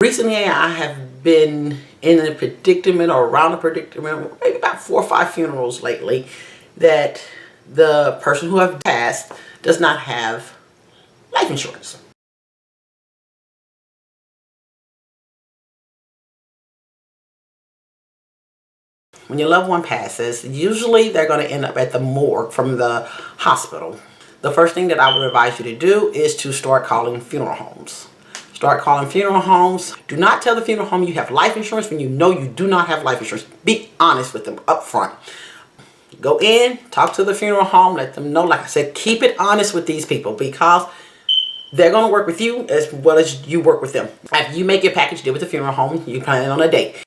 Recently, I have been in a predicament or around a predicament, maybe about 4 or 5 funerals lately, that the person who have passed does not have life insurance. When your loved one passes, usually they're going to end up at the morgue from the hospital. The first thing that I would advise you to do is to start calling funeral homes. Start calling funeral homes. Do not tell the funeral home you have life insurance when you know you do not have life insurance. Be honest with them up front. Go in, talk to the funeral home, let them know. Like I said, keep it honest with these people because they're going to work with you as well as you work with them. After you make your package deal with the funeral home, you plan on a date.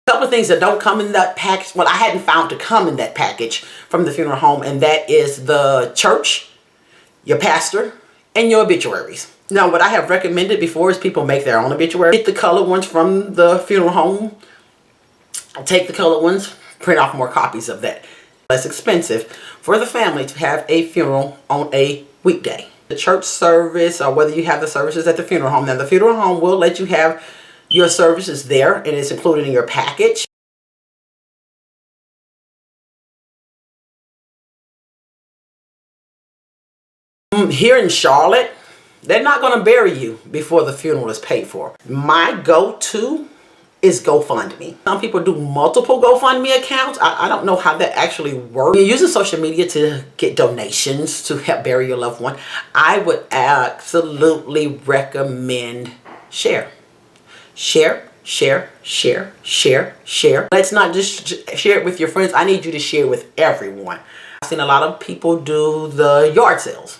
Couple of things that don't come in that package, well, I hadn't found to come in that package from the funeral home, and that is the church, your pastor, and your obituaries. Now, what I have recommended before is people make their own obituary. Get the colored ones from the funeral home, take the colored ones, print off more copies of that. Less expensive for the family to have a funeral on a weekday. The church service, or whether you have the services at the funeral home. Now, the funeral home will let you have your services there, and it's included in your package. Here in Charlotte, they're not going to bury you before the funeral is paid for. My go-to is GoFundMe. Some people do multiple GoFundMe accounts. I don't know how that actually works. You're using social media to get donations to help bury your loved one. I would absolutely recommend share. Share, share, share, share, share. Let's not just share it with your friends. I need you to share with everyone. I've seen a lot of people do the yard sales.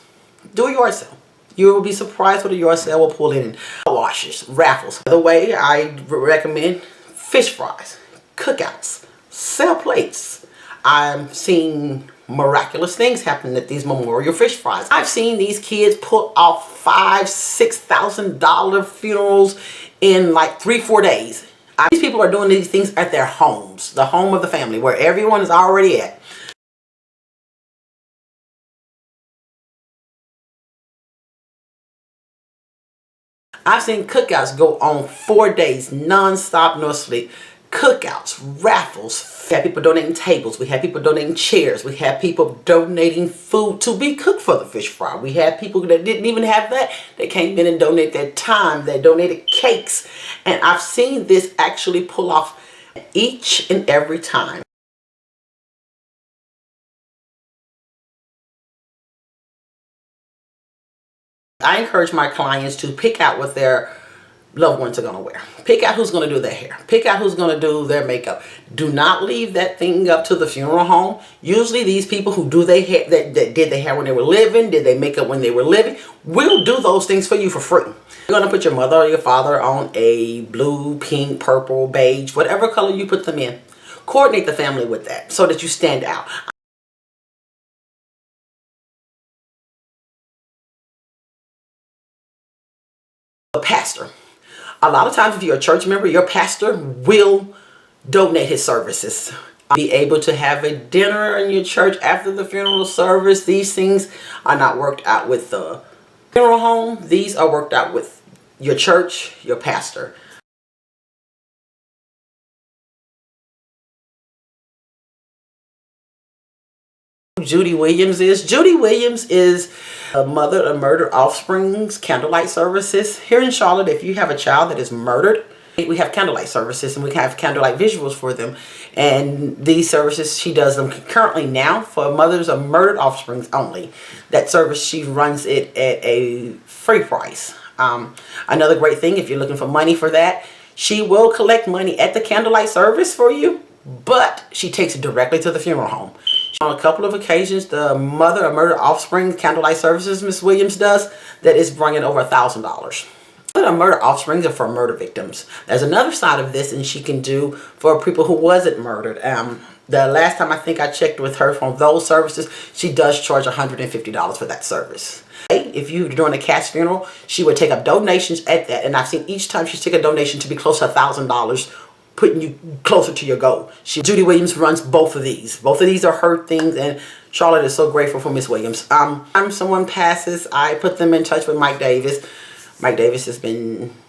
Do a yard sale. You will be surprised what a yard sale will pull in. Washes, raffles. By the way, I recommend fish fries, cookouts, sell plates. I've seen miraculous things happen at these memorial fish fries. I've seen these kids pull off $5,000-$6,000 funerals in like 3-4 days. These people are doing these things at their homes, the home of the family, where everyone is already at. I've seen cookouts go on 4 days, non-stop, no sleep. Cookouts, raffles. We had people donating tables. We had people donating chairs. We had people donating food to be cooked for the fish fry. We had people that didn't even have that. They came in and donated their time. They donated cakes. And I've seen this actually pull off each and every time. I encourage my clients to pick out what their loved ones are going to wear. Pick out who's going to do their hair. Pick out who's going to do their makeup. Do not leave that thing up to the funeral home. Usually these people who do their hair, that did their hair when they were living, did their makeup when they were living, will do those things for you for free. You're going to put your mother or your father on a blue, pink, purple, beige, whatever color you put them in. Coordinate the family with that so that you stand out. A pastor. A lot of times if you're a church member, your pastor will donate his services. Be able to have a dinner in your church after the funeral service. These things are not worked out with the funeral home. These are worked out with your church, your pastor. Judy Williams is a mother of murdered offspring's candlelight services. Here in Charlotte, if you have a child that is murdered, we have candlelight services and we have candlelight visuals for them. And these services, she does them currently now for mothers of murdered offsprings only. That service, she runs it at a free price. Another great thing, if you're looking for money for that, she will collect money at the candlelight service for you, but she takes it directly to the funeral home. On a couple of occasions, the mother of murdered offspring candlelight services Miss Williams does, that is bringing over $1,000. The murder offsprings are for murder victims. There's another side of this, and she can do for people who wasn't murdered. The last time I think I checked with her from those services, she does charge $150 for that service. If you're doing a cash funeral, she would take up donations at that, and I've seen each time she's taken a donation to be close to $1,000 putting you closer to your goal. Judy Williams runs both of these. Both of these are her things, and Charlotte is so grateful for Miss Williams. Someone passes, I put them in touch with Mike Davis. Mike Davis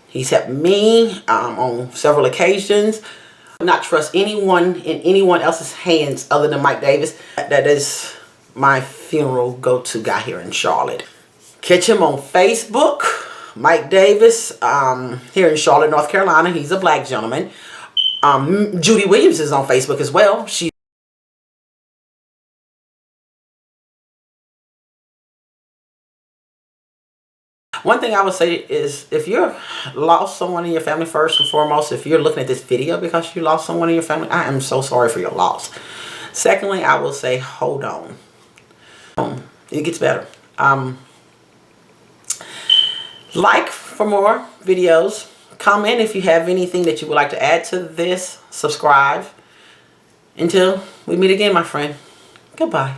he's helped me on several occasions. Not trust anyone in anyone else's hands other than Mike Davis. That is my funeral go-to guy here in Charlotte. Catch him on Facebook, Mike Davis, here in Charlotte, North Carolina. He's a black gentleman. Judy Williams is on Facebook as well. One thing I would say is, if you're lost someone in your family, first and foremost, if you're looking at this video because you lost someone in your family, I am so sorry for your loss. Secondly, I will say, hold on. It gets better. Like for more videos. Comment if you have anything that you would like to add to this. Subscribe. Until we meet again, my friend. Goodbye.